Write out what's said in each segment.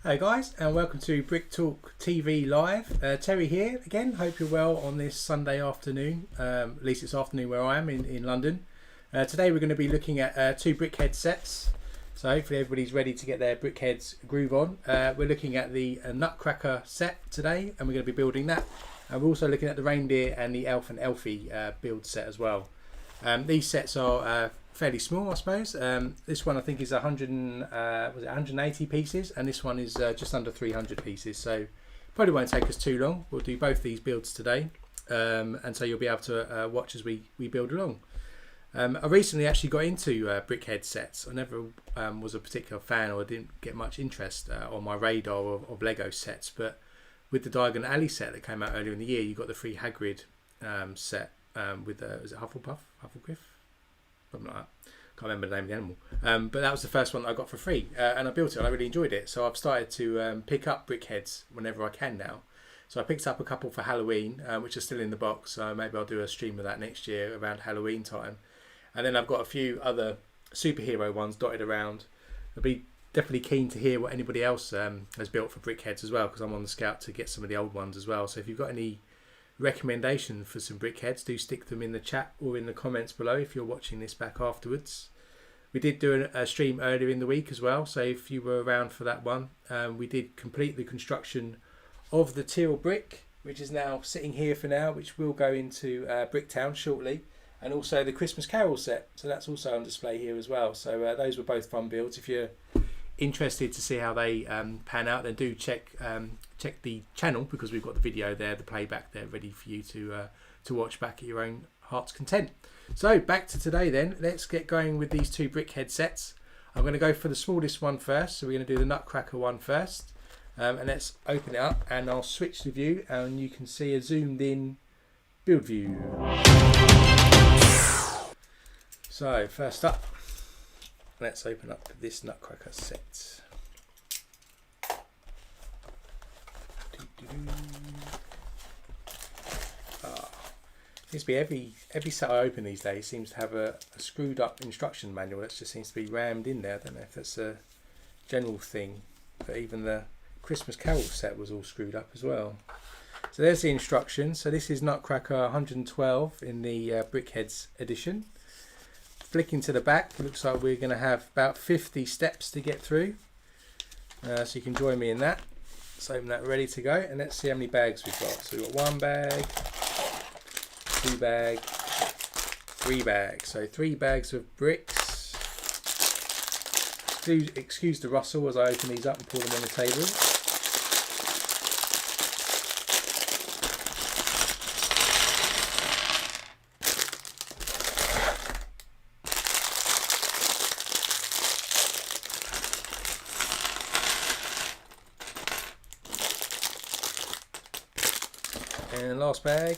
Hey guys, and welcome to Brick Talk TV Live. Terry here again. Hope you're well on this Sunday afternoon. At least it's afternoon where I am in London. Today we're going to be looking at two Brickheadz sets. So hopefully everybody's ready to get their Brickheadz groove on. We're looking at the Nutcracker set today, and we're going to be building that. And we're also looking at the Reindeer and the Elf and Elfie build set as well. These sets are fairly small, I suppose. This one I think is 180 pieces, and this one is just under 300 pieces. So probably won't take us too long. We'll do both these builds today, and so you'll be able to watch as we build along. I recently actually got into Brickheadz sets. I never was a particular fan, or didn't get much interest on my radar of Lego sets, but with the Diagon Alley set that came out earlier in the year, you got the free Hagrid set with was it Hufflecliff? Something like that. Can't remember the name of the animal. But that was the first one that I got for free, and I built it and I really enjoyed it. So I've started to pick up Brickheadz whenever I can now. So I picked up a couple for Halloween, which are still in the box. So maybe I'll do a stream of that next year around Halloween time. And then I've got a few other superhero ones dotted around. I'll be definitely keen to hear what anybody else has built for Brickheadz as well, because I'm on the scout to get some of the old ones as well. So if you've got any recommendation for some Brickheadz, do stick them in the chat or in the comments below if you're watching this back afterwards. We did do a stream earlier in the week as well, so if you were around for that one, we did complete the construction of the teal brick, which is now sitting here for now, which will go into Bricktown shortly, and also the Christmas Carol set, so that's also on display here as well. So those were both fun builds. If you're interested to see how they pan out, then do check the channel, because we've got the video there, the playback there, ready for you to watch back at your own heart's content. So back to today then. Let's get going with these two Brickheadz sets. I'm going to go for the smallest one first, so we're going to do the Nutcracker one first, and let's open it up, and I'll switch the view and you can see a zoomed in build view. So first up, let's open up this Nutcracker set. Seems to be every set I open these days seems to have a screwed up instruction manual that just seems to be rammed in there. I don't know if that's a general thing, but even the Christmas Carol set was all screwed up as well. So there's the instructions. So this is Nutcracker 112 in the Brickheadz edition. Flicking to the back, it looks like we're going to have about 50 steps to get through. So you can join me in that. Let's open that, ready to go, and let's see how many bags we've got. So we've got 1 bag, 2 bags, 3 bags. So 3 bags of bricks. Do excuse the rustle as I open these up and pour them on the table. And last bag.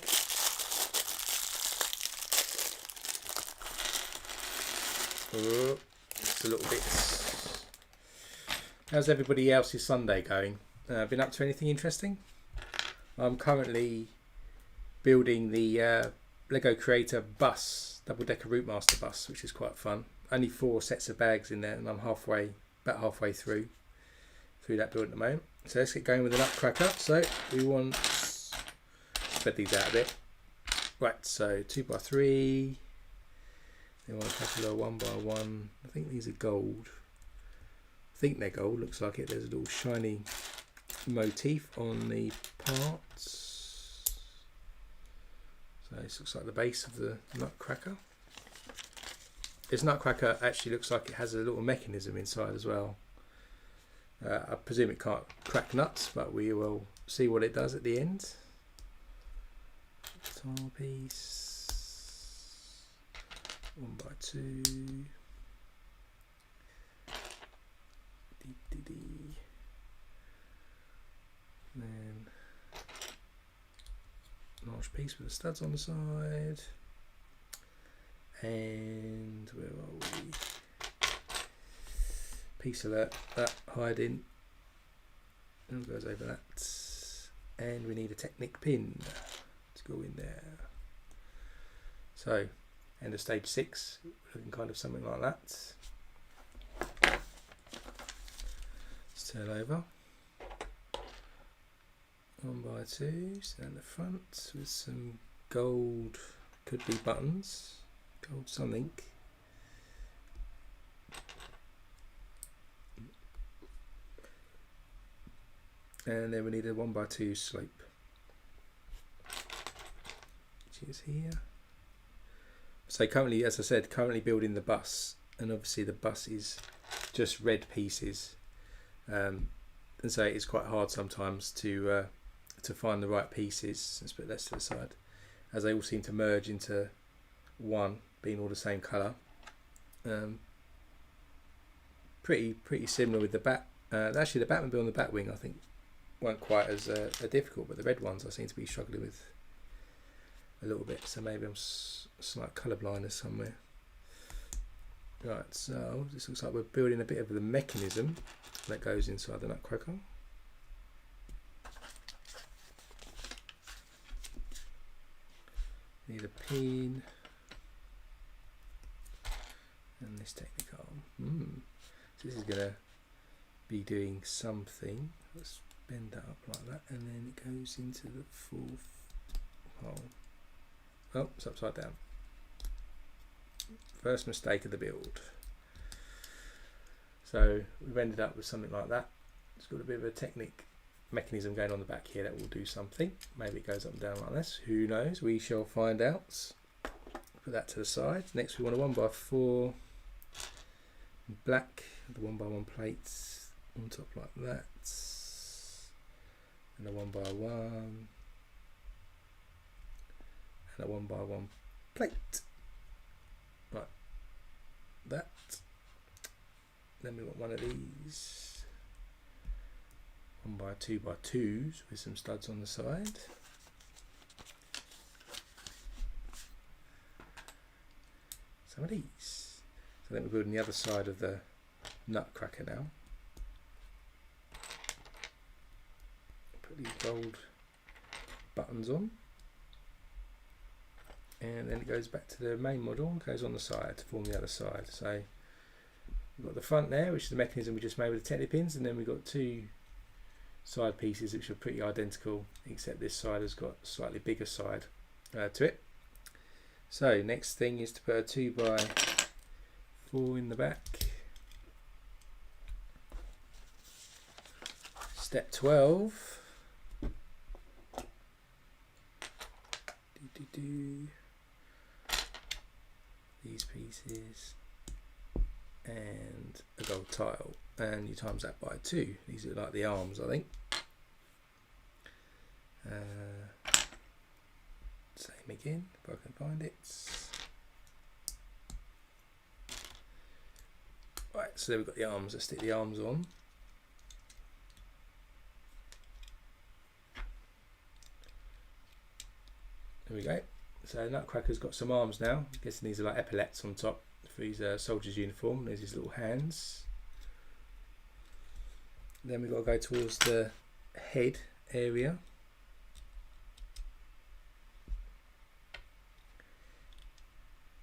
Oh, just a little bit. How's everybody else's Sunday going? Been up to anything interesting? I'm currently building the Lego Creator bus, double-decker Routemaster bus, which is quite fun. Only 4 sets of bags in there, and I'm about halfway through that build at the moment. So let's get going with the Nutcracker. So we want, spread these out a bit. Right, so 2x3. They want a couple of 1x1. I think these are gold. I think they're gold. Looks like it. There's a little shiny motif on the parts. So this looks like the base of the Nutcracker. This Nutcracker actually looks like it has a little mechanism inside as well. I presume it can't crack nuts, but we will see what it does at the end. Tile piece. 1x2. Then large piece with the studs on the side. And where are we? Piece of that hiding. And goes over that. And we need a Technic pin to go in there. So end of stage 6, looking kind of something like that. Let's turn over. 1x2, so down the front with some gold, could be buttons, gold something. And then we need a 1x2 slope, which is here. So currently, as I said, building the bus, and obviously the bus is just red pieces, and so it's quite hard sometimes to find the right pieces. Let's put that to the side, as they all seem to merge into one, being all the same colour. Pretty similar with the bat. Actually, the Batmobile and the Batwing, I think, weren't quite as difficult, but the red ones I seem to be struggling with a little bit. So maybe I'm slight colour blindness somewhere. Right, so this looks like we're building a bit of the mechanism that goes inside the Nutcracker. Need a pin and this technical arm. So this is going to be doing something. Let's bend that up like that, and then it goes into the fourth hole. Oh, it's upside down. First mistake of the build. So we've ended up with something like that. It's got a bit of a mechanism going on the back here that will do something. Maybe it goes up and down like this. Who knows? We shall find out. Put that to the side. Next we want a 1x4 black, the 1x1 plates on top like that, and a 1x1 and a 1x1 plate like that. Then we want one of these 1x2x2s with some studs on the side. Some of these. So then we're building the other side of the Nutcracker now. Put these gold buttons on, and then it goes back to the main model and goes on the side to form the other side. So we've got the front there, which is the mechanism we just made with the Technic pins, and then we've got two side pieces which are pretty identical, except this side has got a slightly bigger side to it. So next thing is to put a 2x4 in the back. Step 12. These pieces and a gold tile, and you times that by 2. These are like the arms, I think. Same again, if I can find it. Right, so there we've got the arms. Let's stick the arms on. There we go. So Nutcracker's got some arms now. I'm guessing these are like epaulets on top for his soldier's uniform. There's his little hands. Then we've got to go towards the head area.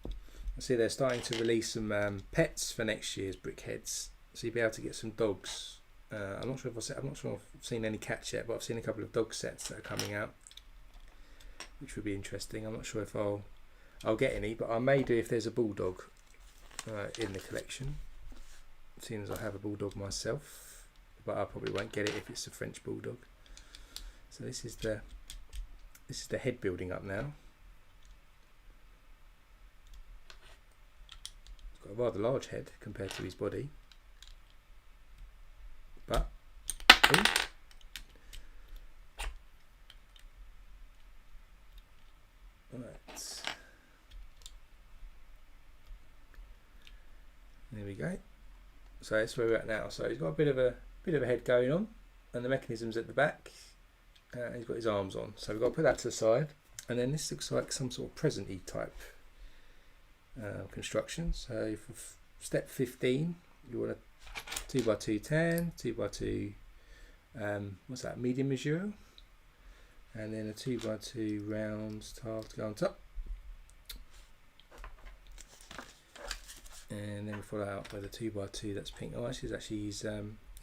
I see they're starting to release some pets for next year's Brickheadz, so you'll be able to get some dogs. I'm not sure if I've seen any cats yet, but I've seen a couple of dog sets that are coming out, which would be interesting. I'm not sure if I'll get any, but I may do if there's a bulldog in the collection, seeing as I have a bulldog myself, but I probably won't get it if it's a French bulldog. So this is the head building up now. He's got a rather large head compared to his body, but right, there we go. So that's where we're at now. So he's got a bit of a head going on, and the mechanism's at the back. He's got his arms on, so we've got to put that to the side. And then this looks like some sort of present-y type construction. So for step 15, you want a 2x2 tan, 2x2 what's that, medium mesure, and then a 2x2 round tile to go on top, and then we follow out by the 2x2 that's pink. Oh, actually, it's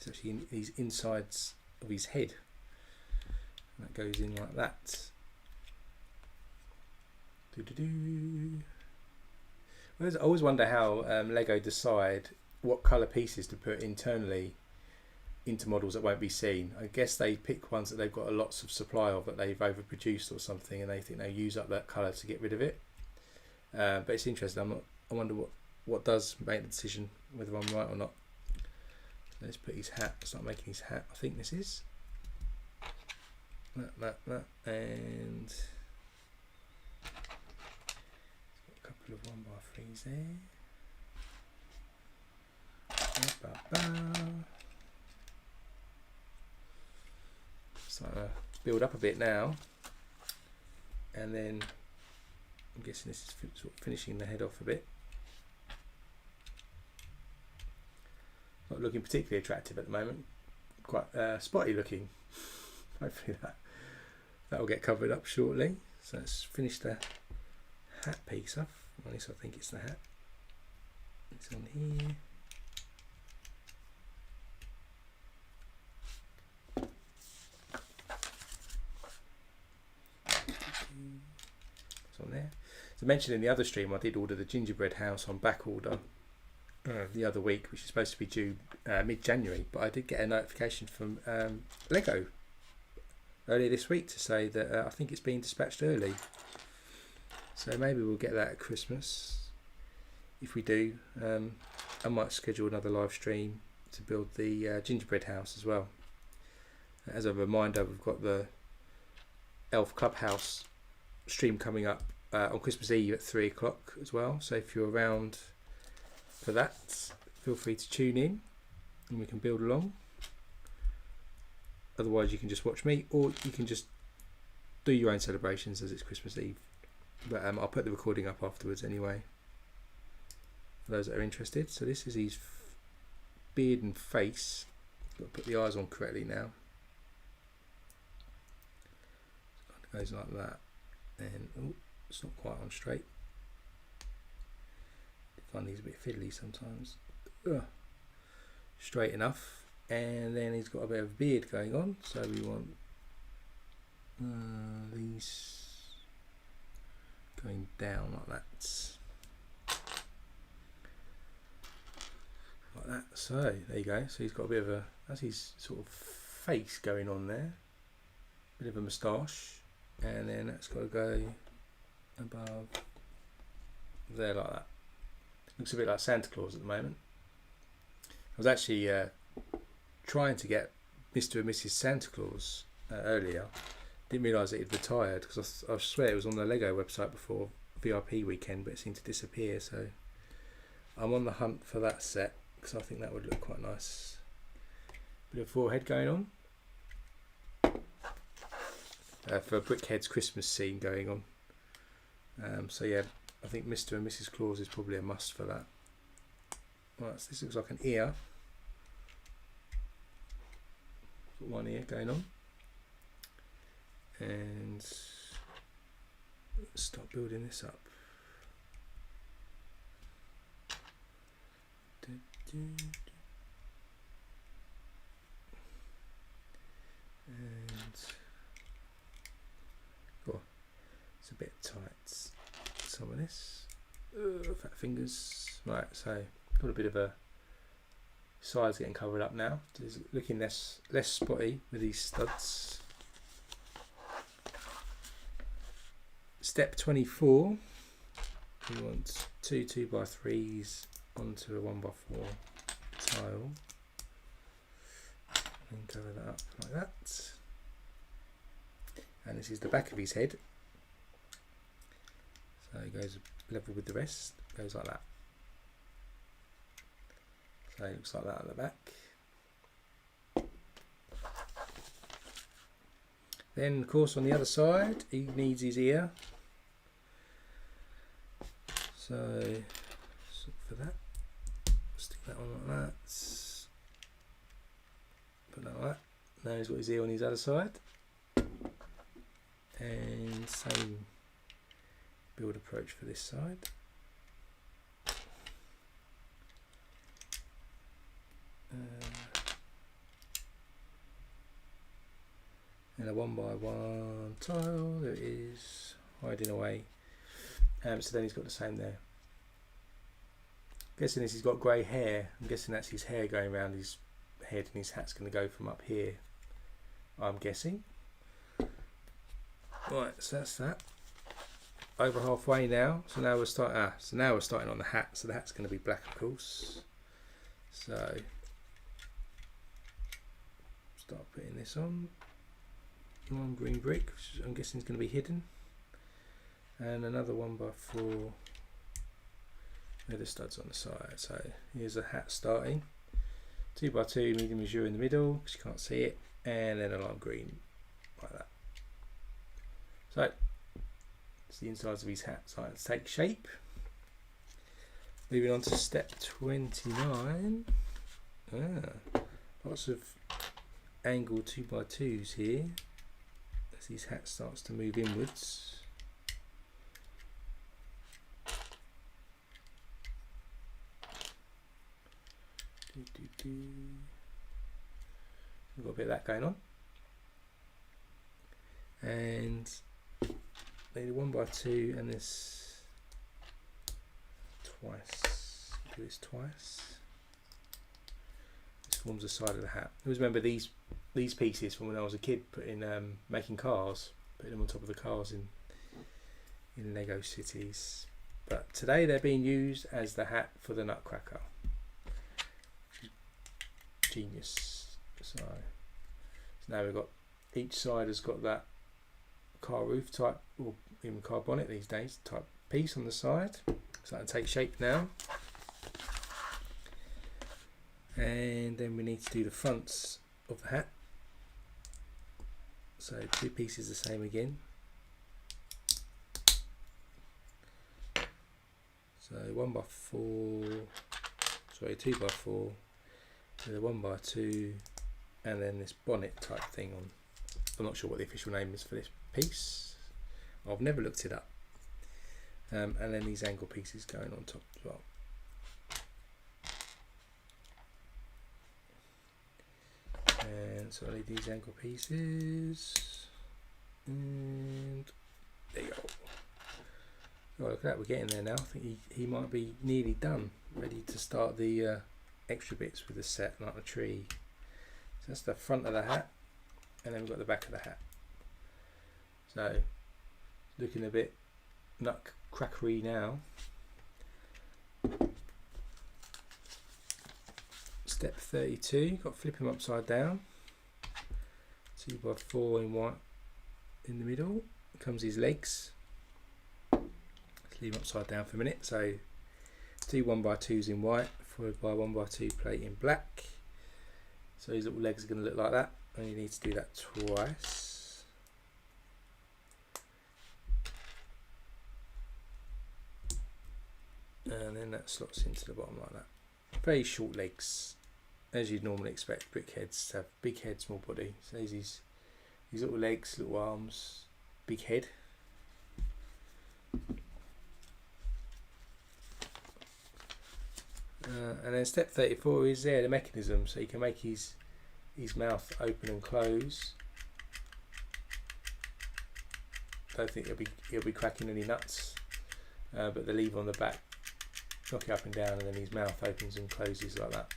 actually his insides of his head. That goes in like that. I always wonder how Lego decide what colour pieces to put internally into models that won't be seen. I guess they pick ones that they've got lots of supply of, that they've overproduced or something, and they think they'll use up that colour to get rid of it. But it's interesting. I wonder what does make the decision whether I'm right or not. Let's put his hat. Start making his hat. I think this is that, and a couple of 1x3s there. Starting to build up a bit now, and then I'm guessing this is sort of finishing the head off a bit. Not looking particularly attractive at the moment, quite spotty looking. Hopefully that will get covered up shortly. So let's finish the hat piece off. At least I think it's the hat. It's on here. It's on there. As I mentioned in the other stream, I did order the gingerbread house on back order the other week, which is supposed to be due mid-January, but I did get a notification from Lego earlier this week to say that I think it's being dispatched early, so maybe we'll get that at Christmas. If we do, I might schedule another live stream to build the gingerbread house as well. As a reminder, we've got the Elf Clubhouse stream coming up on Christmas Eve at 3 o'clock as well, so if you're around for that, feel free to tune in and we can build along. Otherwise you can just watch me, or you can just do your own celebrations as it's Christmas Eve, but I'll put the recording up afterwards anyway for those that are interested. So this is his beard and face. Got to put the eyes on correctly now. It goes like that, and oh, it's not quite on straight. I find these a bit fiddly sometimes. Straight enough, and then he's got a bit of beard going on, so we want these going down like that. Like that. So there you go. So he's got a bit of that's his sort of face going on there. Bit of a moustache, and then that's got to go above there like that. Looks a bit like Santa Claus at the moment. I was actually trying to get Mr. and Mrs. Santa Claus earlier. Didn't realise that he'd retired, because I swear it was on the Lego website before VIP weekend, but it seemed to disappear. So I'm on the hunt for that set, because I think that would look quite nice. Bit of forehead going on. For Brickheadz Christmas scene going on. So yeah, I think Mr. and Mrs. Claus is probably a must for that. Right, so this looks like an ear. Got one ear going on. And let's start building this up. And oh, it's a bit tight. Some of this. Fat fingers. Right, so got a bit of a sides getting covered up now. It's looking less spotty with these studs. Step 24. We want two 2x3s onto a 1x4 tile. And cover that up like that. And this is the back of his head. So it goes level with the rest, goes like that. So it looks like that at the back. Then of course on the other side he needs his ear. So for that, stick that on like that. Put that like that. Now he's got his ear on his other side. And same build approach for this side. And a 1x1 tile, there it is, hiding away. So then he's got the same there. Guessing this, he's got grey hair. I'm guessing that's his hair going around his head, and his hat's going to go from up here, I'm guessing. Right, so that's that. Over halfway now. So now we're starting on the hat. So the hat's going to be black, of course. So start putting this on. One green brick, which I'm guessing is going to be hidden, and another 1x4 with the studs on the side. So here's a hat starting, 2x2 medium azure in the middle because you can't see it, and then a lime green like that. So it's the insides of his hat starting to take shape. Moving on to step 29. Lots of angle 2x2s here as his hat starts to move inwards. We've got a bit of that going on, and maybe 1x2 and this twice. Do this twice. This forms the side of the hat. I always remember these pieces from when I was a kid, making cars, putting them on top of the cars in Lego cities. But today they're being used as the hat for the Nutcracker. Genius. So now we've got, each side has got that car roof type, or even car bonnet these days, type piece on the side. Starting to take shape now. And then we need to do the fronts of the hat. So two pieces the same again. So 2x4, with a 1x2, and then this bonnet type thing on. I'm not sure what the official name is for this piece. I've never looked it up. And then these angle pieces going on top as well. And so I need these angle pieces, and there you go. Oh, look at that, we're getting there now. I think he might be nearly done, ready to start the extra bits with the set, like the tree. So that's the front of the hat, and then we've got the back of the hat. So looking a bit nutcrackery now. Step 32, got to flip him upside down. 2x4 in white in the middle. Comes his legs. Let's leave him upside down for a minute. So two 1x2s in white, followed by 1x2 plate in black. So his little legs are going to look like that, and you need to do that twice. And then that slots into the bottom like that. Very short legs, as you'd normally expect Brickheadz to have. Big head, small body. So there's his little legs, little arms, big head. And then step 34 is the mechanism, so you can make his mouth open and close. Don't think he'll be cracking any nuts, but the lever on the back, knock it up and down, and then his mouth opens and closes like that.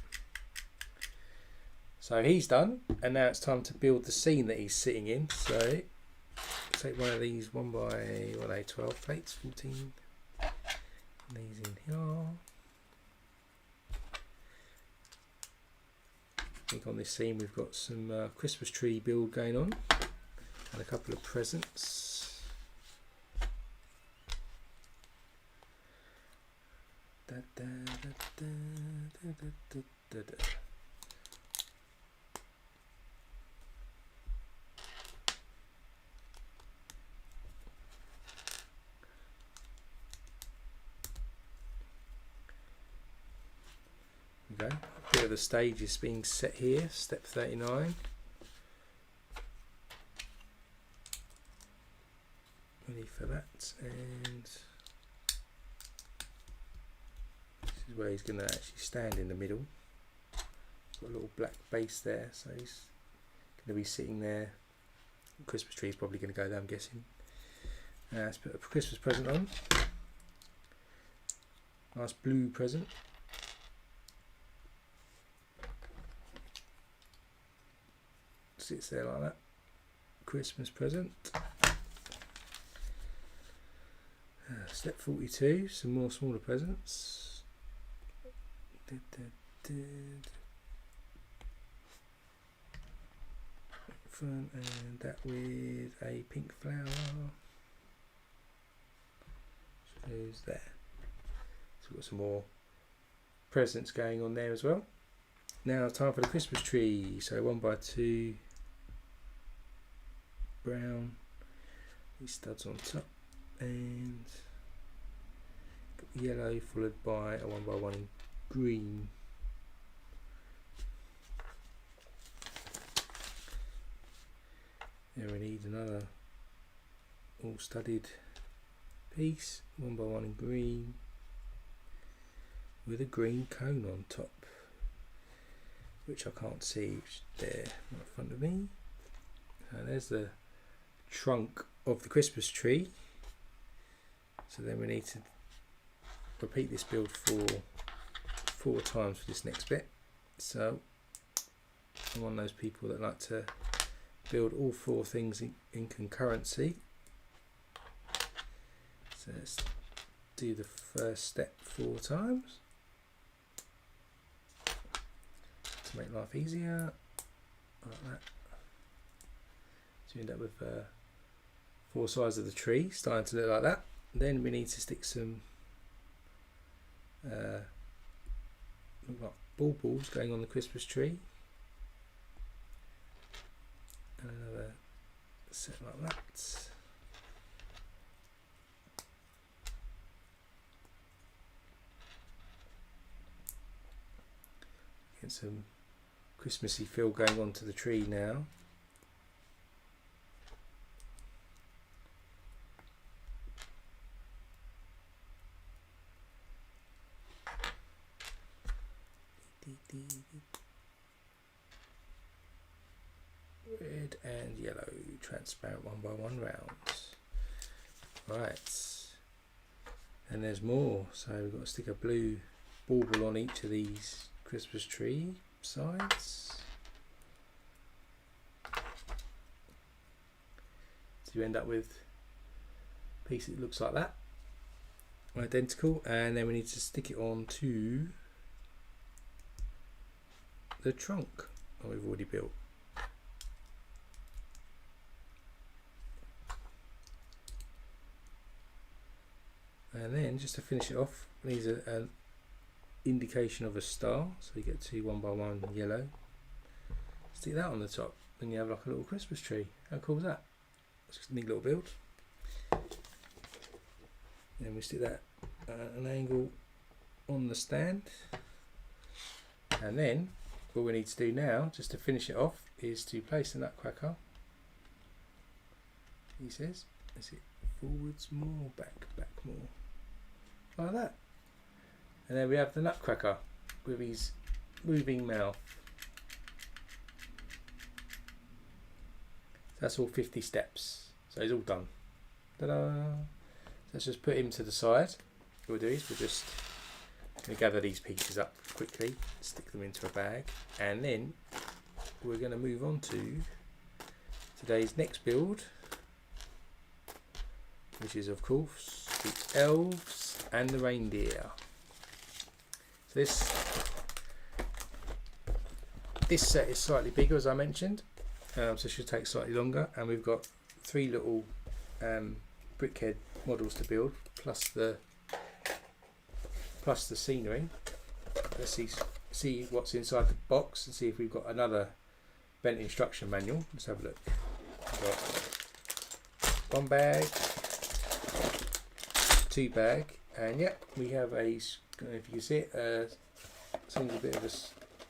So he's done, and now it's time to build the scene that he's sitting in. So take one of these 1x12 plates, 14. These in here. I think on this scene we've got some Christmas tree build going on, and a couple of presents. Da, da, da, da, da, da, da, da. Okay, a bit of the stage is being set here, step 39. Ready for that, and this is where he's going to actually stand in the middle. Got a little black base there, so he's going to be sitting there Christmas tree is probably going to go there, I'm guessing. Let's put a Christmas present on. Nice blue present. Sits there like that. Christmas present. Step 42, some more smaller presents. Front, and that with a pink flower. So there's there. So we've got some more presents going on there as well. Now time for the Christmas tree. So 1x2 brown, these studs on top, and yellow followed by a 1x1 in green. Then we need another all studded piece, 1x1 in green with a green cone on top, which I can't see, which is there in front of me. And there's the trunk of the Christmas tree. So then we need to repeat this build four times for this next bit. So I'm one of those people that like to build all four things in concurrency. So let's do the first step 4 times to make life easier, like that. So you end up with 4 sides of the tree starting to look like that. Then we need to stick some baubles going on the Christmas tree, and another set like that. Get some Christmassy feel going onto the tree now. Red and yellow transparent 1x1 rounds. Right, and there's more, so we've got to stick a blue bauble on each of these Christmas tree sides. So you end up with a piece that looks like that, identical, and then we need to stick it on to the trunk that we've already built. And then just to finish it off, these are an indication of a star, so you get 2 1x1 yellow. Stick that on the top, then you have like a little Christmas tree. How cool is that? It's just a neat little build. Then we stick that at an angle on the stand, and then all we need to do now, just to finish it off, is to place the Nutcracker. He says, is it forwards more, back more, like that. And then we have the Nutcracker with his moving mouth. That's all 50 steps. So he's all done. Ta-da! Let's just put him to the side. What we'll do is we're just going to gather these pieces up quickly, stick them into a bag, and then we're going to move on to today's next build, which is of course the Elves and the Reindeer. So this set is slightly bigger, as I mentioned, so it should take slightly longer, and we've got 3 little Brickhead models to build, plus the scenery. Let's see what's inside the box and see if we've got another bent instruction manual. Let's have a look. We've got 1 bag, 2 bag, and yeah, we have a, I don't know if you can see it, seems a bit of a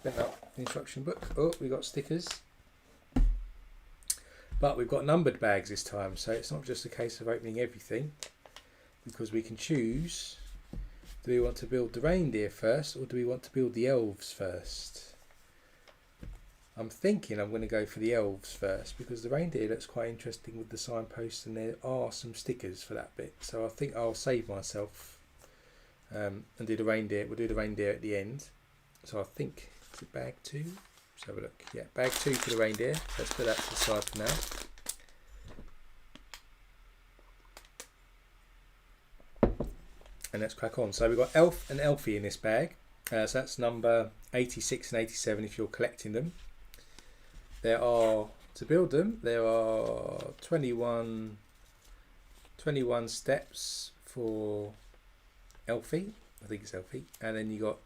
bent up instruction book. Oh, we got stickers, but we've got numbered bags this time, so it's not just a case of opening everything, because we can choose, do we want to build the reindeer first, or do we want to build the elves first? I'm thinking I'm going to go for the elves first, because the reindeer looks quite interesting with the signposts, and there are some stickers for that bit. So I think I'll save myself and do the reindeer. We'll do the reindeer at the end. So I think, is it bag 2? Let's have a look. Yeah, bag 2 for the reindeer. Let's put that to the side for now. And let's crack on. So we've got Elf and Elfie in this bag. So that's number 86 and 87 if you're collecting them. There are, to build them, there are 21 steps for Elfie. I think it's Elfie. And then you got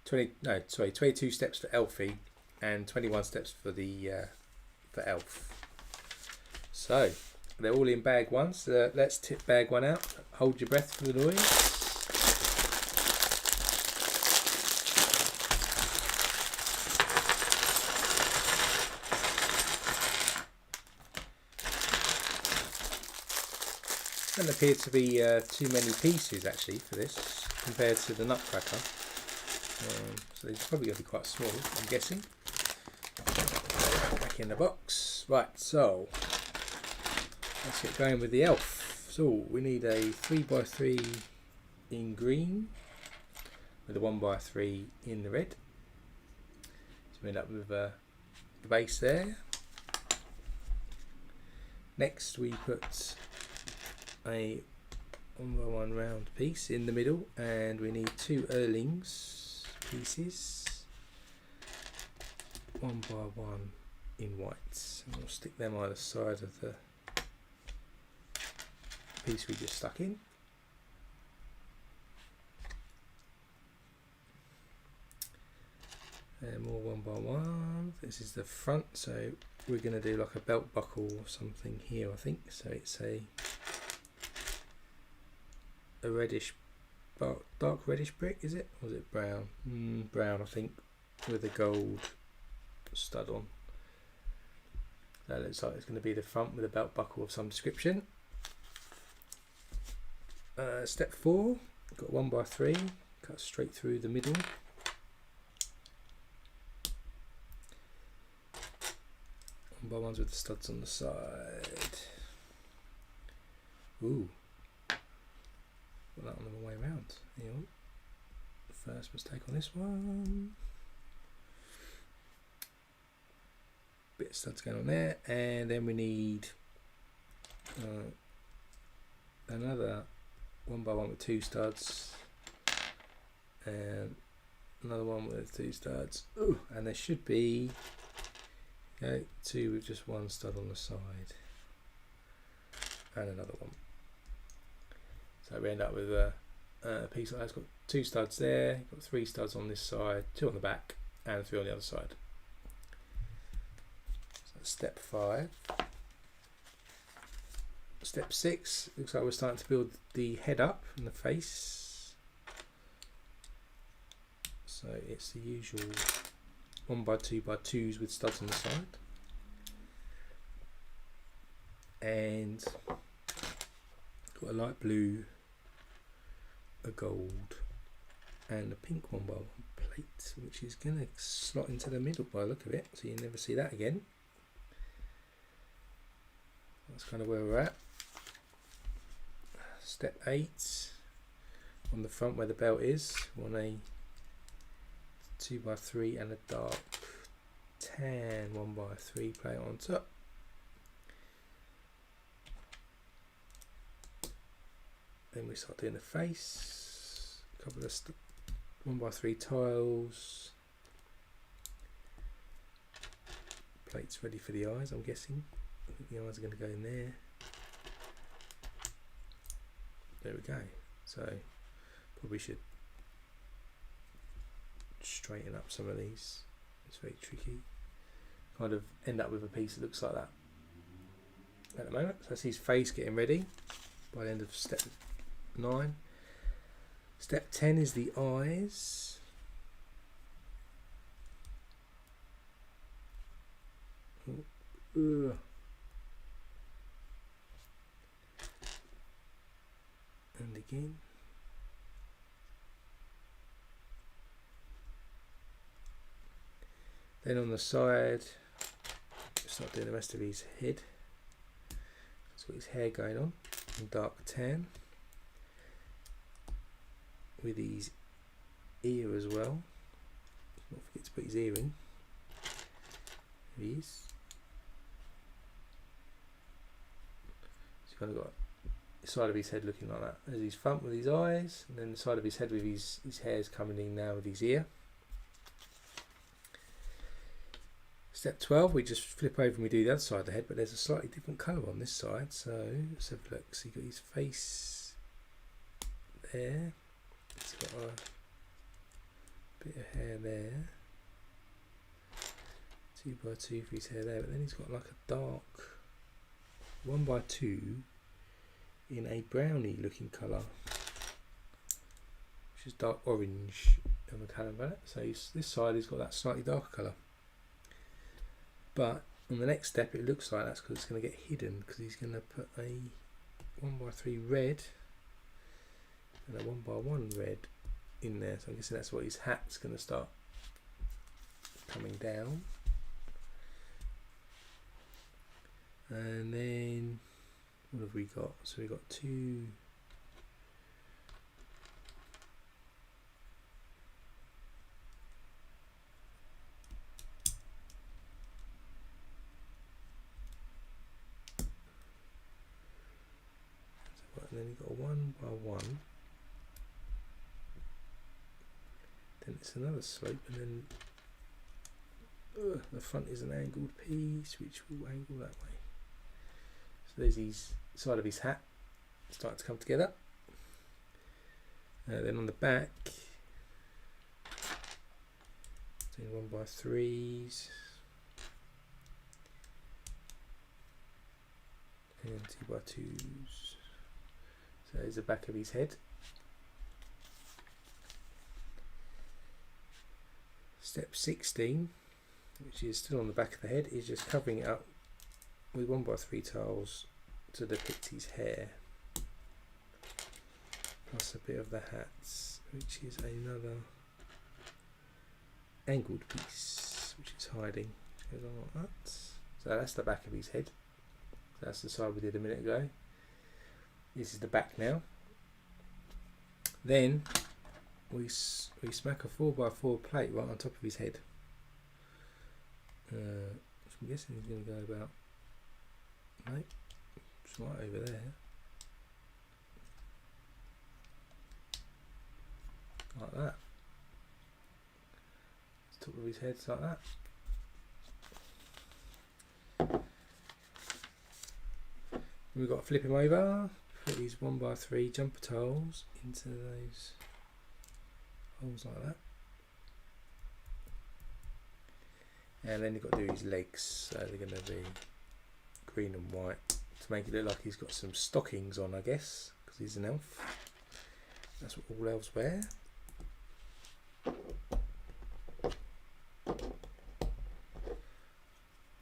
22 steps for Elfie and 21 steps for the for Elf. So they're all in bag 1. So let's tip bag 1 out. Hold your breath for the noise. Doesn't appear to be too many pieces actually for this compared to the Nutcracker. So they're probably going to be quite small, I'm guessing. Back in the box. Right, so let's get going with the elf. So we need a 3x3 in green with a 1x3 in the red. So we end up with the base there. Next we put a 1x1 round piece in the middle, and we need 2 Erlings pieces, 1x1 in white, and we'll stick them either side of the piece we just stuck in. And more 1x1. This is the front, so we're going to do like a belt buckle or something here, I think. So it's a reddish, dark reddish brick, is it? Or is it brown? Brown, I think, with a gold stud on. That looks like it's going to be the front with a belt buckle of some description. Step 4, got 1x3, cut straight through the middle. One by ones with the studs on the side. Ooh. Put that on the way around. Hang on. First mistake on this one. Bit of studs going on there, and then we need another 1x1 with 2 studs, and another one with 2 studs. Ooh, and there should be 2 with just 1 stud on the side, and another one. So we end up with a piece like that. It's got 2 studs there, got 3 studs on this side, 2 on the back, and 3 on the other side. So that's step 5. Step 6, looks like we're starting to build the head up and the face. So it's the usual 1x2x2s with studs on the side. And got a light blue, a gold, and a pink 1x1 plate, which is going to slot into the middle by the look of it, so you never see that again. That's kind of where we're at. Step 8, on the front where the belt is, we want a 2x3 and a dark tan 1x3 plate on top. Then we start doing the face, a couple of 1x3 tiles, plates ready for the eyes, I'm guessing. I think the eyes are going to go in there. There we go. So probably should straighten up some of these. It's very tricky. Kind of end up with a piece that looks like that at the moment. So that's his face getting ready by the end of step 9. Step 10 is the eyes. Ugh. And again. Then on the side, start doing the rest of his head. He's got his hair going on in dark tan, with his ear as well. Don't forget to put his ear in. There he is. He's kind of got the side of his head looking like that. There's his front with his eyes, and then the side of his head with his hair's coming in now with his ear. Step 12, we just flip over and we do the other side of the head, but there's a slightly different colour on this side, so let's have a look. So you've got his face there, he's got a bit of hair there, 2x2 for his hair there, but then he's got like a dark 1x2 in a browny looking colour, which is dark orange on the colour palette. So this side he's got that slightly darker colour. But on the next step it looks like that's because it's going to get hidden, because he's going to put a 1x3 red and a 1x1 red in there. So I'm guessing that's what his hat's going to start coming down. And then what have we got? So we've got two. And then you've got a 1x1, then it's another slope, and then the front is an angled piece which will angle that way. So there's his side of his hat starting to come together. Then on the back, doing 1x3s and 2x2s. So there's the back of his head. Step 16, which is still on the back of the head, is just covering it up with 1x3 tiles to depict his hair, plus a bit of the hats, which is another angled piece which is hiding. Goes on like that. So that's the back of his head. So that's the side we did a minute ago. This is the back now. Then we smack a 4x4 plate right on top of his head. Which I'm guessing he's going to go about, right, it's right over there, like that. The top of his head's like that. We've got to flip him over. Put these 1x3 jumper tiles into those holes like that, and then you've got to do his legs. So they're going to be green and white to make it look like he's got some stockings on, I guess, because he's an elf. That's what all elves wear.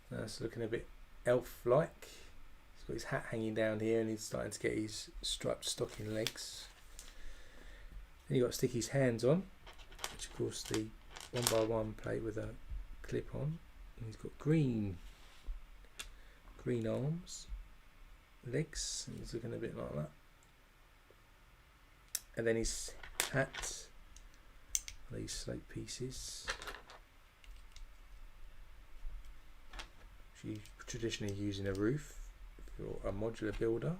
That's looking a bit elf-like. He's got his hat hanging down here, and he's starting to get his striped stocking legs. Then you've got to stick his hands on, which of course the 1x1 plate with a clip on. And he's got green arms, legs, and he's looking a bit like that. And then his hat, these slope pieces, which you traditionally use in a roof. You're a modular builder.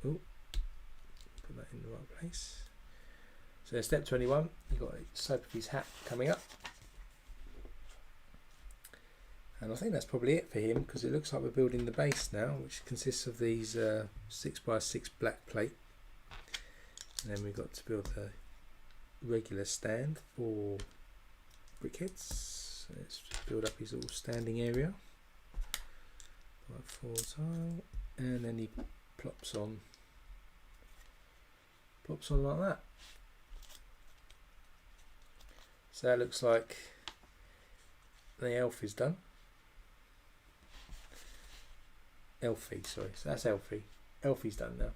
Oh, put that in the right place. So step 21, you've got a slope of his hat coming up. And I think that's probably it for him, because it looks like we're building the base now, which consists of these 6x6 black plate. And then we've got to build the regular stand for Brickheadz. So let's build up his little standing area. 4 tile, and then he plops on like that. So that looks like the elf is done. Elfie, sorry. So that's Elfie. Elfie's done now.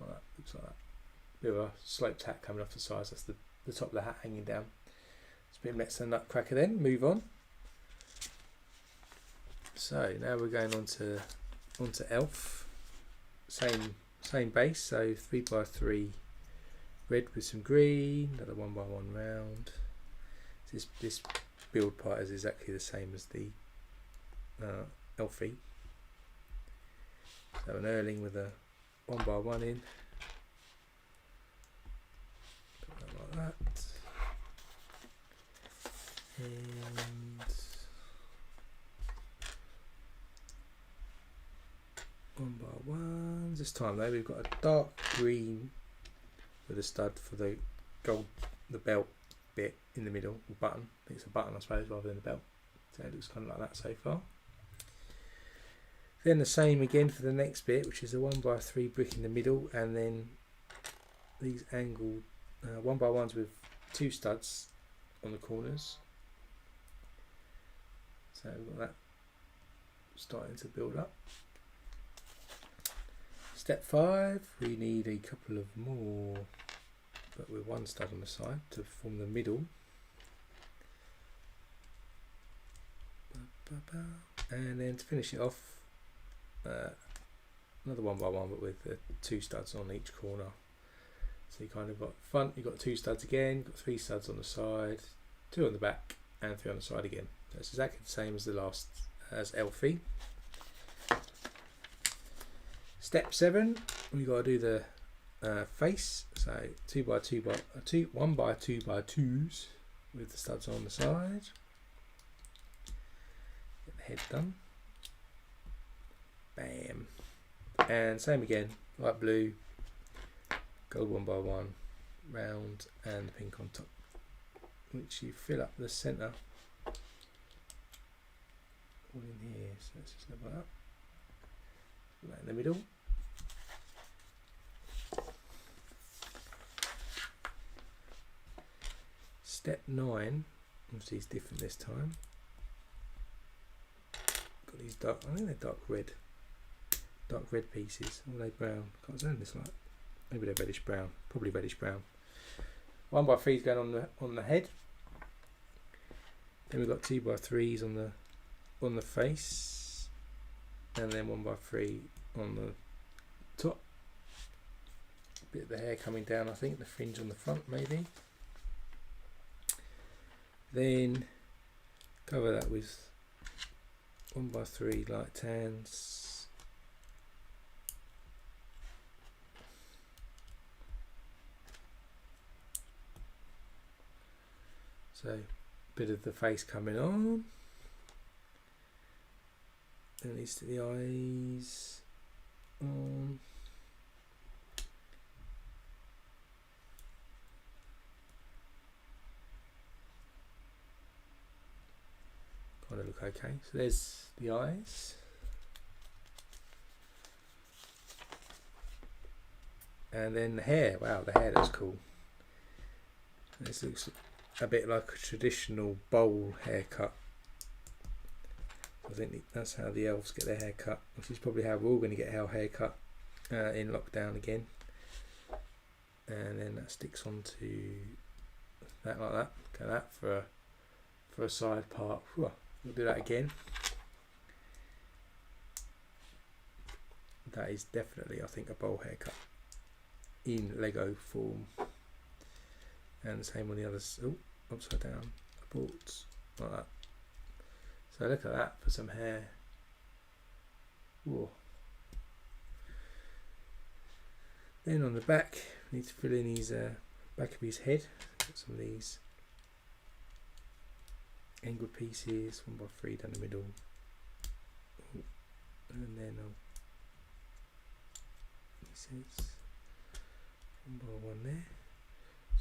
Like that, looks like that. Bit of a sloped hat coming off the sides. That's the top of the hat hanging down. It's been next to Nutcracker then, move on. So now we're going on to Elf. Same base, so 3x3 red with some green, another 1x1 round. This build part is exactly the same as the Elfie. So an Erling with a 1x1 in. Put that like that. And 1x1. This time though we've got a dark green with a stud for the gold, the belt bit in the middle, or button. I think it's a button I suppose rather than a belt. So it looks kind of like that so far. Then the same again for the next bit, which is a 1x3 brick in the middle, and then these angled 1x1s with 2 studs on the corners. So we've got that starting to build up. Step 5, we need a couple of more, but with 1 stud on the side to form the middle. And then to finish it off, another 1x1 but with 2 studs on each corner. So you kind of got front, you've got 2 studs again, got 3 studs on the side, 2 on the back and 3 on the side again. So it's exactly the same as the last, as Elfie. Step 7, we've got to do the face. So 1x2x2s with the studs on the side. Get the head done. Bam. And same again, light blue, gold 1x1, round, and pink on top, which you fill up the centre. All in here, so let's just level that up. Put that in the middle. Step 9, obviously it's different this time. Got these dark, I think they're dark red pieces. Or are they brown? Can't tell this like. Maybe they're reddish brown. Probably reddish brown. 1x3s going on the head. Then we've got 2x3s on the face, and then 1x3 on the top. A bit of the hair coming down, I think, the fringe on the front maybe. Then cover that with 1x3 light tans. So a bit of the face coming on. Then at least the eyes on. Kind of look okay. So there's the eyes. And then the hair. Wow, the hair looks cool. This looks a bit like a traditional bowl haircut. I think that's how the elves get their hair cut, which is probably how we're all going to get our hair cut in lockdown again. And then that sticks onto that like that. Okay, that for a side part. Whew. We'll do that again. That is definitely, I think, a bowl haircut in Lego form. And the same on the others. Oh, upside down. Aborts. Like that. So look at that for some hair. Whoa. Then on the back, we need to fill in his back of his head. Got some of these angled pieces, 1x3 down the middle. Ooh. And then pieces, 1x1 there.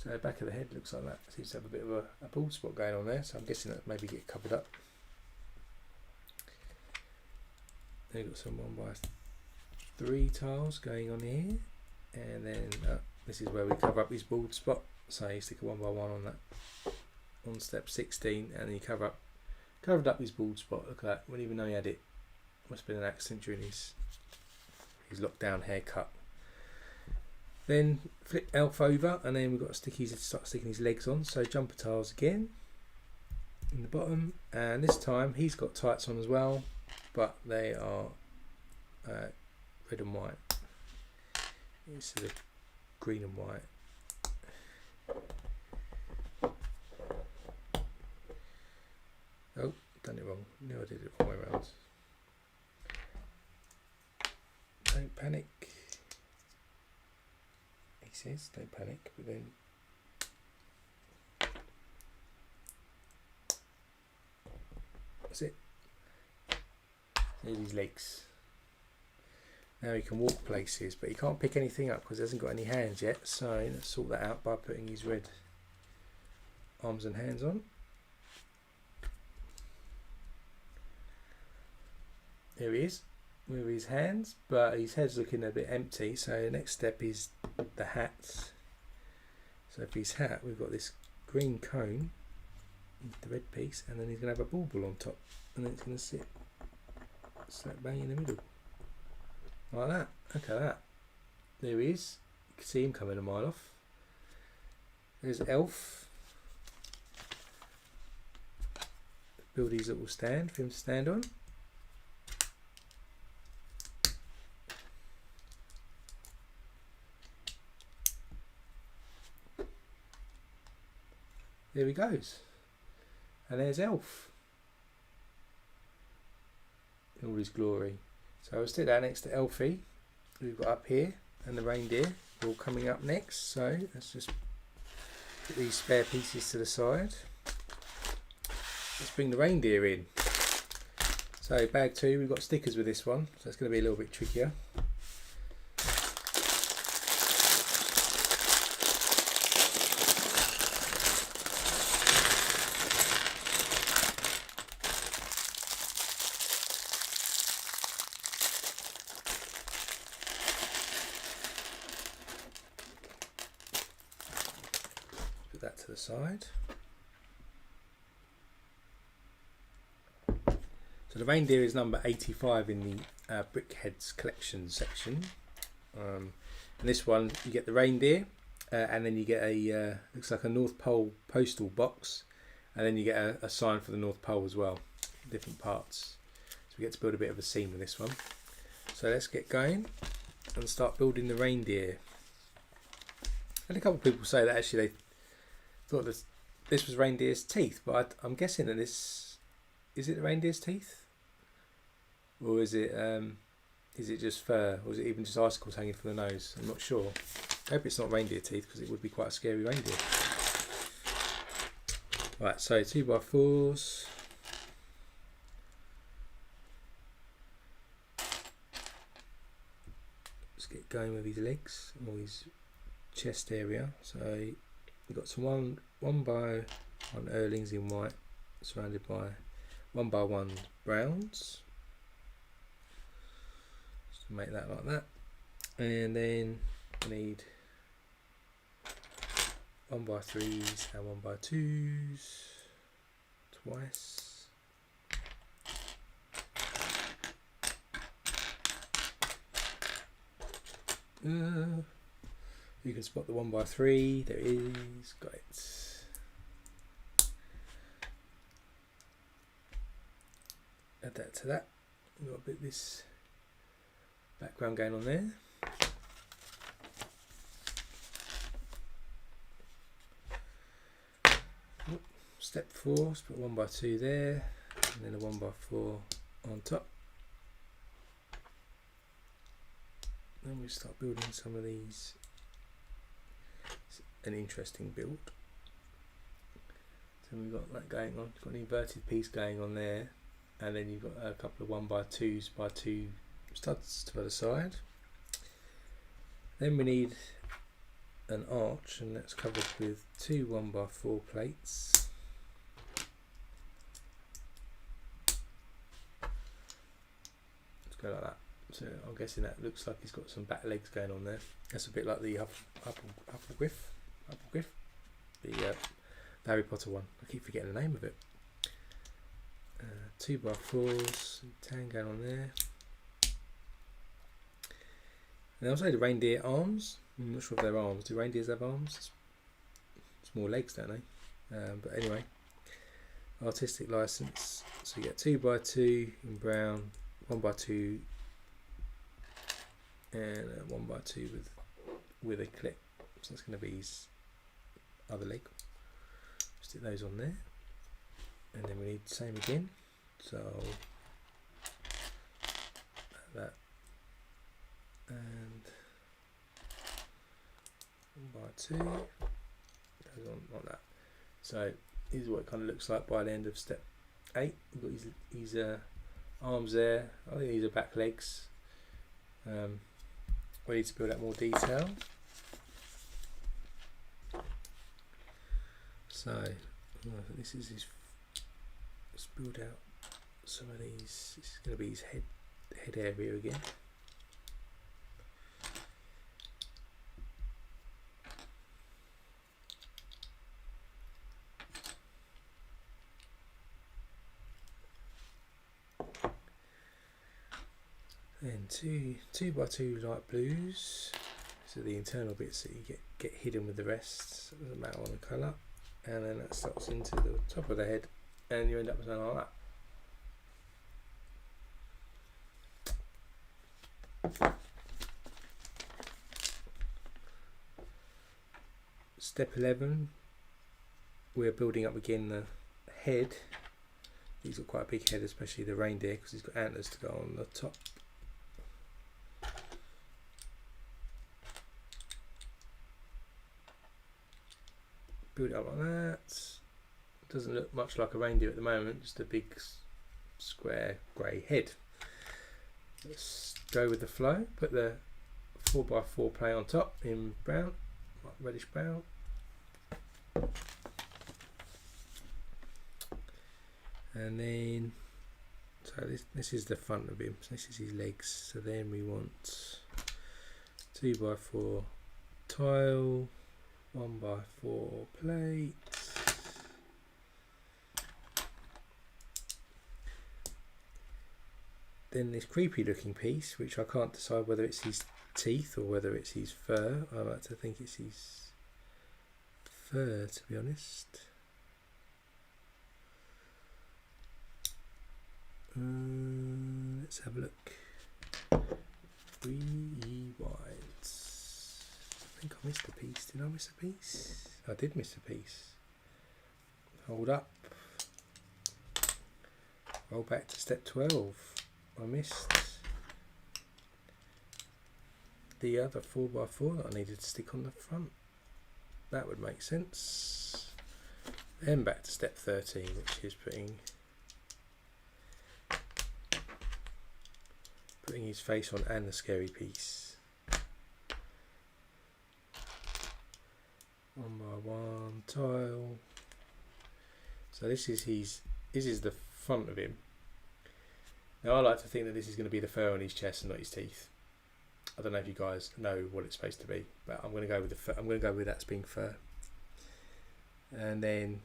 So the back of the head looks like that. Seems to have a bit of a bald spot going on there, so I'm guessing that maybe get covered up. Then you've got some 1x3 tiles going on here, and then this is where we cover up his bald spot. So you stick a 1x1 on that on step 16, and then you covered up his bald spot. Look at that. Wouldn't even know he had it. Must have been an accident during his lockdown haircut. Then flip Elf over, and then we've got to start sticking his legs on. So jumper tiles again. in the bottom, and this time he's got tights on as well, but they are red and white instead of green and white. Oh, done it wrong. No, I did it all the way around. Don't panic. He says, don't panic, but then that's it. There's his legs. Now he can walk places, but he can't pick anything up because he hasn't got any hands yet. So let's sort that out by putting his red arms and hands on. There he is with his hands, but his head's looking a bit empty. So the next step is the hat. So for his hat, we've got this green cone, the red piece, and then he's going to have a bauble on top, and then it's going to sit slap bang in the middle, like that. Look at that. There he is. You can see him coming a mile off. There's Elf. Build his little stand for him to stand on. There he goes. And there's Elf in all his glory. So I'll stick that next to Elfie, we've got up here, and the reindeer all coming up next. So let's just put these spare pieces to the side. Let's bring the reindeer in. So bag 2, we've got stickers with this one, so it's going to be a little bit trickier. Put that to the side. So the reindeer is number 85 in the Brickheadz collection section. And this one, you get the reindeer, and then you get a looks like a North Pole postal box, and then you get a sign for the North Pole as well, different parts. So we get to build a bit of a scene with this one. So let's get going and start building the reindeer. And a couple of people say that actually they thought this was reindeer's teeth, but I'm guessing that this, is it the reindeer's teeth, or is it just fur, or is it even just icicles hanging from the nose? I'm not sure. I hope it's not reindeer teeth, because it would be quite a scary reindeer. Right, so 2x4s. Let's get going with his legs or his chest area. So we've got some one by one Erlings in white, surrounded by 1x1 browns. Just to make that like that. And then we need 1x3s and 1x2s twice. You can spot the 1x3. There it is. Got it. Add that to that. We've got a bit of this background going on there. Step 4, let's put 1x2 there, and then a 1x4 on top. Then we start building some of these. It's an interesting build. So we've got that going on. We've got an inverted piece going on there, and then you've got a couple of 1x2s by 2 studs to the side. Then we need an arch, and that's covered with 2 1x4 plates. Let's go like that. So I'm guessing that looks like he's got some back legs going on there. That's a bit like the Hufflegriff, the Harry Potter one. I keep forgetting the name of it. 2x4s, tan going on there. And also the reindeer arms. I'm not sure if they're arms. Do reindeers have arms? Small legs, don't they? But anyway, artistic license. So you get 2x2 in brown, 1x2 and 1x2 with a clip. So that's going to be his other leg. Stick those on there, and then we need the same again. So that and 1x2 goes on like that. So this is what it kind of looks like by the end of step 8. We've got his arms there. I think these are back legs. We need to build out more detail. So this is his. Let's build out some of these. This is going to be his head area again. And two by two light blues. So the internal bits that you get hidden with the rest. So it doesn't matter on the colour. And then that slots into the top of the head, and you end up with something like that. Step 11, we're building up again the head. He's got quite a big head, especially the reindeer, because he's got antlers to go on the top. Build it up like that. Doesn't look much like a reindeer at the moment, just a big square grey head. Let's go with the flow. Put the 4x4 play on top in brown, reddish brown. And then, so this is the front of him, so this is his legs. So then we want 2x4 tile, 1x4 plate. Then this creepy looking piece, which I can't decide whether it's his teeth or whether it's his fur. I like to think it's his fur, to be honest. Let's have a look. Rewind. I think I missed a piece. Did I miss a piece? I did miss a piece. Hold up. Roll back to step 12. I missed the other 4x4 that I needed to stick on the front. That would make sense. Then back to step 13, which is putting his face on and the scary piece. 1x1 tile. So this is the front of him. Now I like to think that this is going to be the fur on his chest and not his teeth. I don't know if you guys know what it's supposed to be, but I'm going to go with the fur. I'm going to go with that as being fur. And then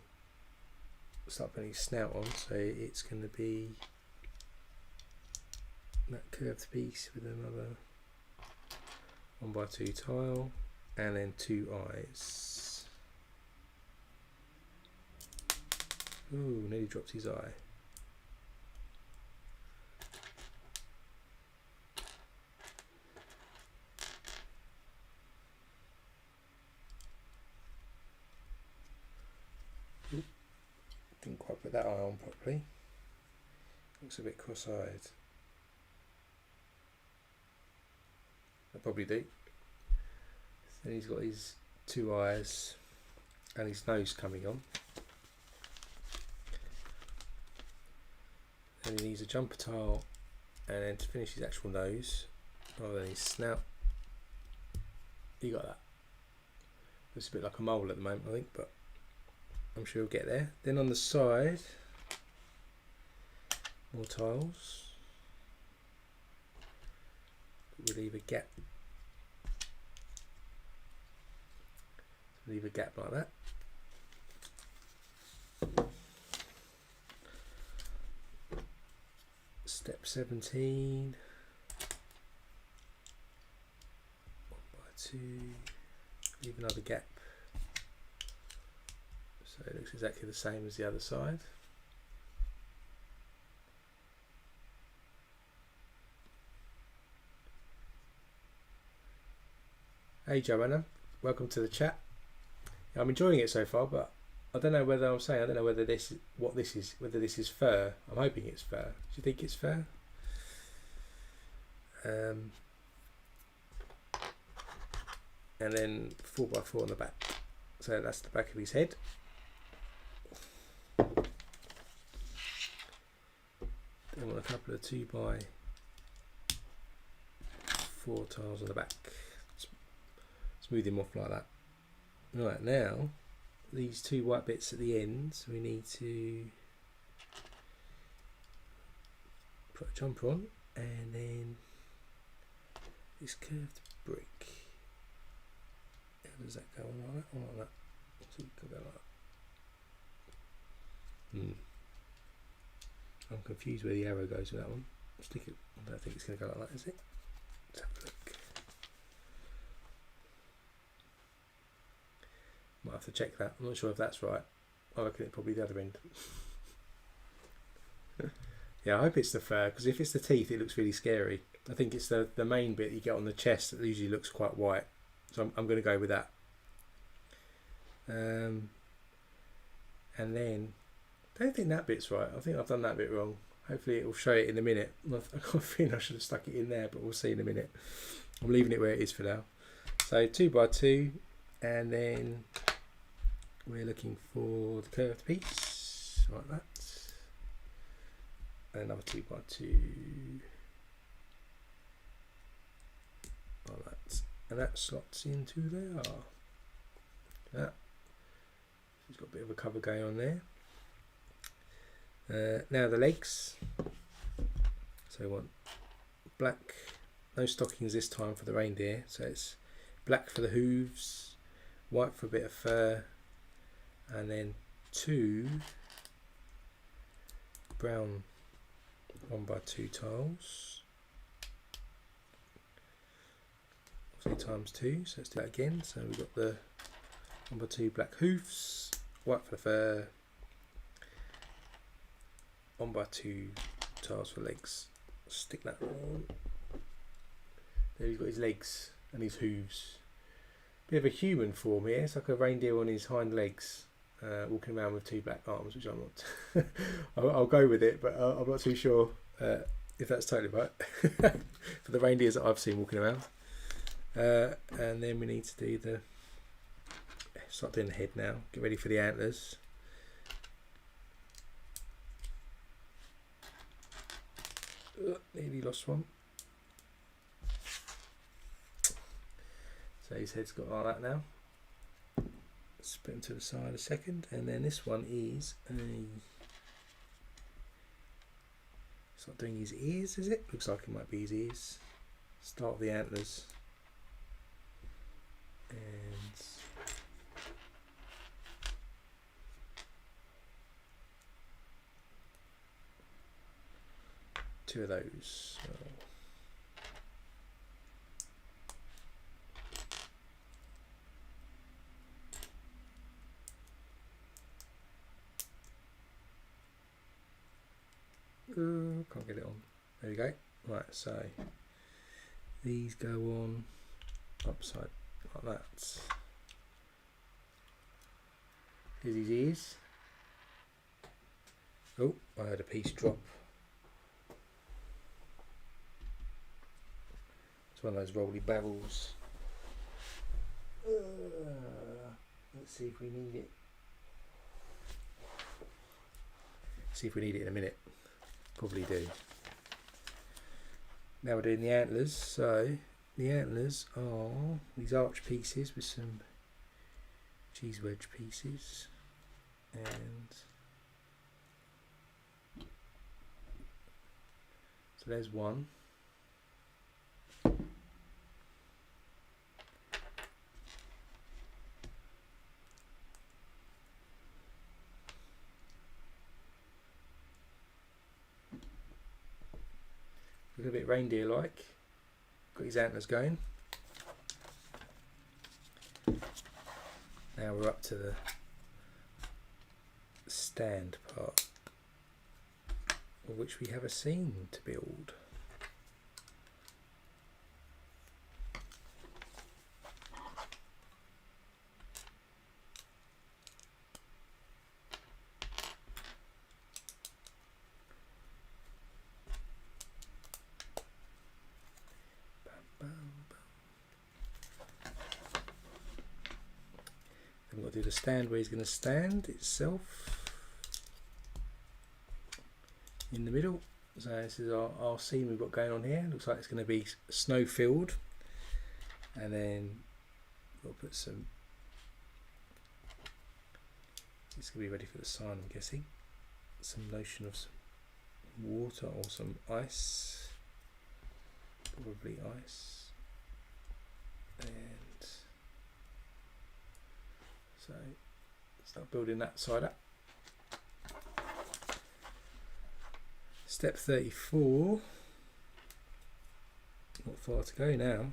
start putting his snout on, so it's going to be that curved piece with another 1x2 tile, and then 2 eyes. Ooh, nearly dropped his eye. Didn't quite put that eye on properly. Looks a bit cross-eyed. I probably do. Then he's got his 2 eyes and his nose coming on. And he needs a jumper tile, and then to finish his actual nose, rather than his snout, you got that. Looks a bit like a mole at the moment, I think, but I'm sure he'll get there. Then on the side, more tiles. We'll leave a gap. Leave a gap like that. Step 17. 1x2. Leave another gap. So it looks exactly the same as the other side. Hey Joanna, welcome to the chat. I'm enjoying it so far, but I don't know whether I don't know whether whether this is fur. I'm hoping it's fur. Do you think it's fur? And then 4x4 on the back. So that's the back of his head. Then want a couple of 2x4 tiles on the back. Smooth him off like that. Right, now these two white bits at the ends, we need to put a jumper on, and then this curved brick. How does that go on like that? Or like that? So it could go like that. I'm confused where the arrow goes with that one. Stick it. I don't think it's going to go like that, is it? Let's have a look. Might have to check that. I'm not sure if that's right. I reckon it's probably the other end. Yeah, I hope it's the fur, because if it's the teeth, it looks really scary. I think it's the main bit you get on the chest that usually looks quite white. So I'm going to go with that. And then, I don't think that bit's right. I think I've done that bit wrong. Hopefully it will show it in a minute. I got a feeling I should have stuck it in there, but we'll see in a minute. I'm leaving it where it is for now. So 2x2, and then we're looking for the curved piece, like that. And another 2x2, like that. And that slots into there. That. It's got a bit of a cover going on there. Now the legs. So we want black, no stockings this time for the reindeer. So it's black for the hooves, white for a bit of fur, and then 2 brown 1x2 tiles. 3 times 2, so let's do that again. So we've got the 1x2 black hoofs, white for the fur, 1x2 tiles for legs. Stick that on. There he's got his legs and his hooves. Bit of a human form here. It's like a reindeer on his hind legs, walking around with 2 black arms, which I'm not. I'll go with it, but I'm not too sure if that's totally right for the reindeers that I've seen walking around. And then we need to do start doing the head now. Get ready for the antlers. Nearly lost one. So his head's got like that now. Let's put him to the side a second, and then this one is it's not doing his ears, is it? Looks like it might be his ears. Start the antlers. And 2 of those. Can't get it on. There we go. Right, so these go on upside like that. Here's his ears. Oh, I heard a piece drop. It's one of those rolly barrels. Let's see if we need it. See if we need it in a minute. Probably do. Now we're doing the antlers. So the antlers are these arch pieces with some cheese wedge pieces, and so there's one. A little bit reindeer like. Got his antlers going. Now we're up to the stand part, of which we have a scene to build. I'll do the stand where he's going to stand itself in the middle. So this is our scene we've got going on here. Looks like it's going to be snow filled, and then we'll put some. It's going to be ready for the sign, I'm guessing. Some lotion of some water or some ice, probably ice, and so start building that side up. Step 34, not far to go now.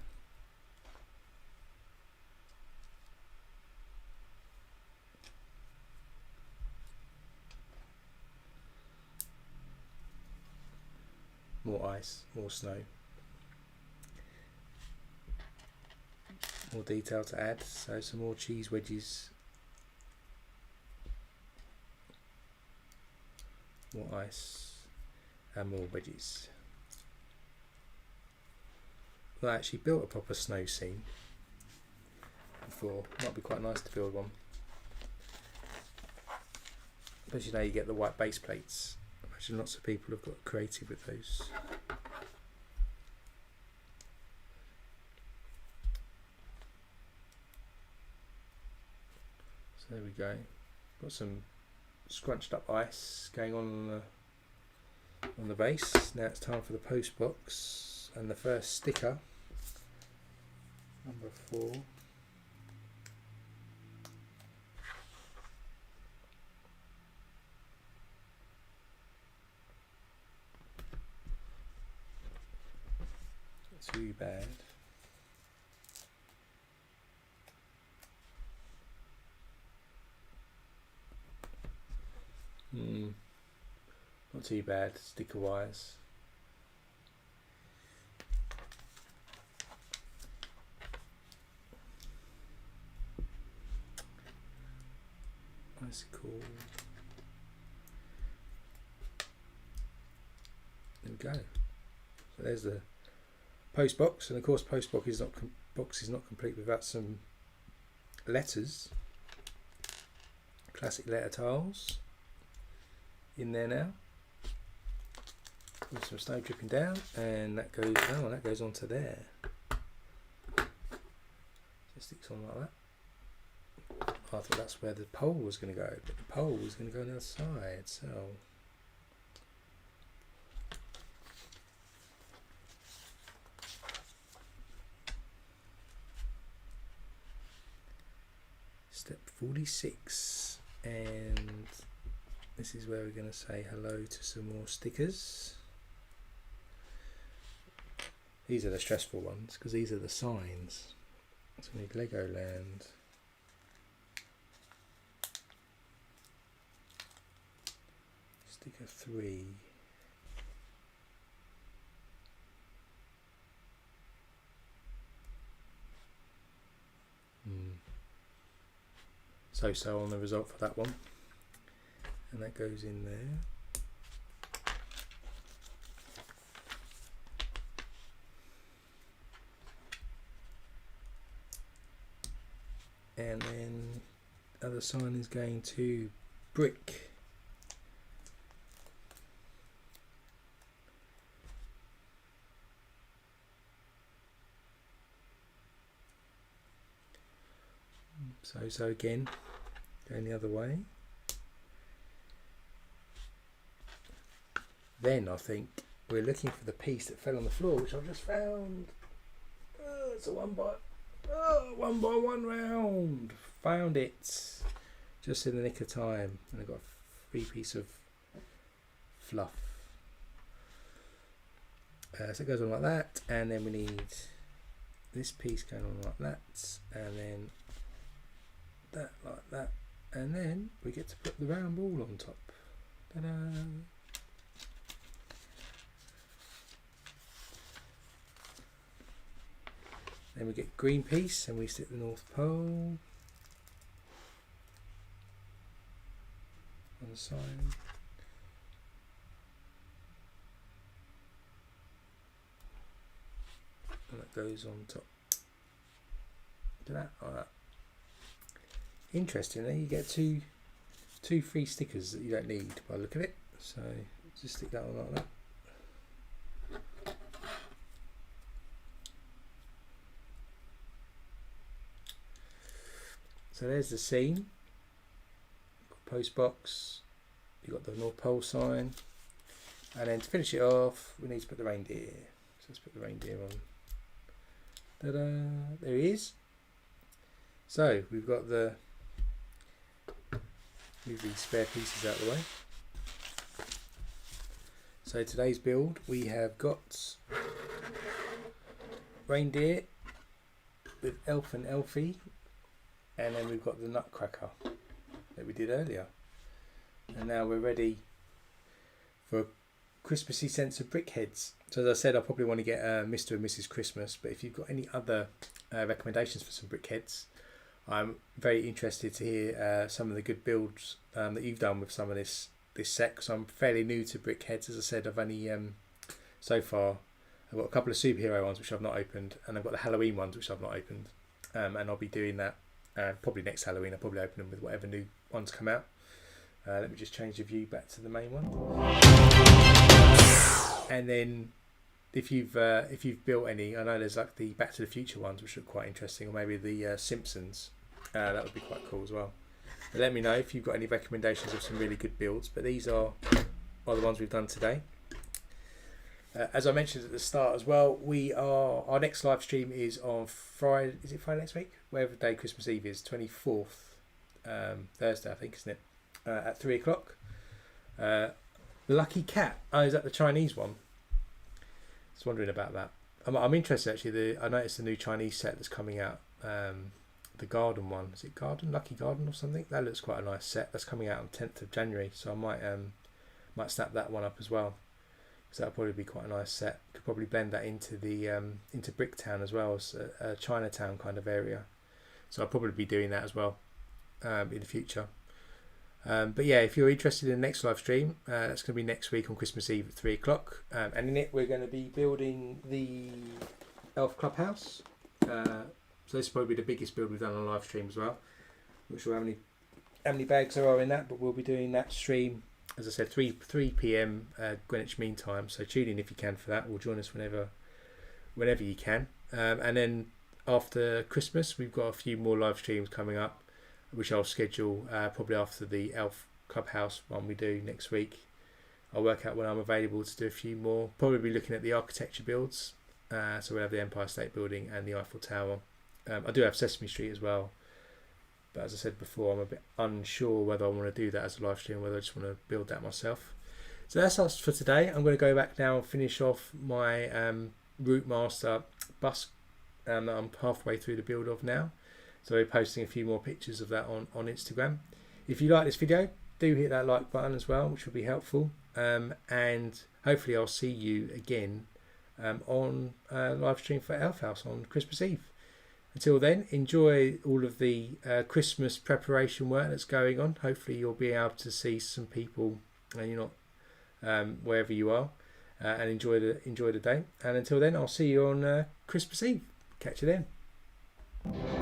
More ice, more snow, more detail to add, so some more cheese wedges, more ice and more wedges. Well, I actually built a proper snow scene before, might be quite nice to build one. But you know, you get the white base plates. I imagine lots of people have got creative with those. So there we go. Got some scrunched up ice going on the base. Now it's time for the post box and the first sticker, number 4. Too bad. Not too bad, sticker wise. That's cool. There we go. So there's the post box, and of course post box is not complete without some letters. Classic letter tiles in there now. With some snow dripping down, and that goes onto there. Just sticks on like that. I thought that's where the pole was going to go, but the pole was going to go on the other side. So step 46, and this is where we're going to say hello to some more stickers. These are the stressful ones because these are the signs. So we need Legoland. Sticker 3. So on the result for that one. And that goes in there. And then other sign is going to Brick. So again, going the other way. Then I think we're looking for the piece that fell on the floor, which I've just found. Oh, it's a 1x1 round. Found it just in the nick of time, and I got a free piece of fluff. So it goes on like that, and then we need this piece going on like that, and then that like that, and then we get to put the round ball on top. Ta-da! Then we get green piece, and we stick the North Pole on the side. And that goes on top. Do that like that. Interestingly, you get two free stickers that you don't need by the look of it. So just stick that on like that. So there's the scene. Post box. You've got the North Pole sign. And then to finish it off, we need to put the reindeer. So let's put the reindeer on. Ta-da! There he is. So we've got the, move these spare pieces out of the way. So today's build, we have got reindeer with Elf and Elfie, and then we've got the Nutcracker that we did earlier. And now we're ready for a Christmassy sense of Brickheadz. So as I said, I probably want to get Mr. and Mrs. Christmas, but if you've got any other recommendations for some Brickheadz, I'm very interested to hear some of the good builds that you've done with some of this set, because I'm fairly new to Brickheadz. As I said, I've only so far I've got a couple of superhero ones which I've not opened, and I've got the Halloween ones which I've not opened, and I'll be doing that probably next Halloween. I'll probably open them with whatever new ones come out. Let me just change the view back to the main one, and then if you've built any, I know there's like the Back to the Future ones which look quite interesting, or maybe the Simpsons, that would be quite cool as well. But let me know if you've got any recommendations of some really good builds. But these are the ones we've done today. As I mentioned at the start as well, our next live stream is on Friday. Is it Friday next week? Whatever day Christmas Eve is, 24th, Thursday I think, isn't it? At 3 o'clock. Lucky Cat. Oh, is that the Chinese one? Just wondering about that. I'm interested actually. I noticed the new Chinese set that's coming out. The garden one, is it Lucky Garden or something? That looks quite a nice set. That's coming out on 10th of January, so I might snap that one up as well, because that'll probably be quite a nice set. Could probably blend that into the into Bricktown as well, as a Chinatown kind of area, so I'll probably be doing that as well in the future. But yeah, if you're interested in the next live stream, that's going to be next week on Christmas Eve at 3 o'clock, and in it we're going to be building the Elf Clubhouse. So this will probably be the biggest build we've done on a live stream as well. I'm not sure how many bags there are in that, but we'll be doing that stream, as I said, 3 p.m. Greenwich Mean Time. So tune in if you can for that, or join us whenever you can. And then after Christmas, we've got a few more live streams coming up, which I'll schedule probably after the Elf Clubhouse one we do next week. I'll work out when I'm available to do a few more. Probably be looking at the architecture builds. So we'll have the Empire State Building and the Eiffel Tower. I do have Sesame Street as well, but as I said before, I'm a bit unsure whether I want to do that as a live stream, whether I just want to build that myself. So that's us for today. I'm going to go back now and finish off my Route Master bus that I'm halfway through the build of now. So we're posting a few more pictures of that on Instagram. If you like this video, do hit that like button as well, which will be helpful. And hopefully I'll see you again on live stream for Elf House on Christmas Eve. Until then, enjoy all of the Christmas preparation work that's going on. Hopefully you'll be able to see some people and you're not wherever you are, and enjoy the day. And until then, I'll see you on Christmas Eve. Catch you then.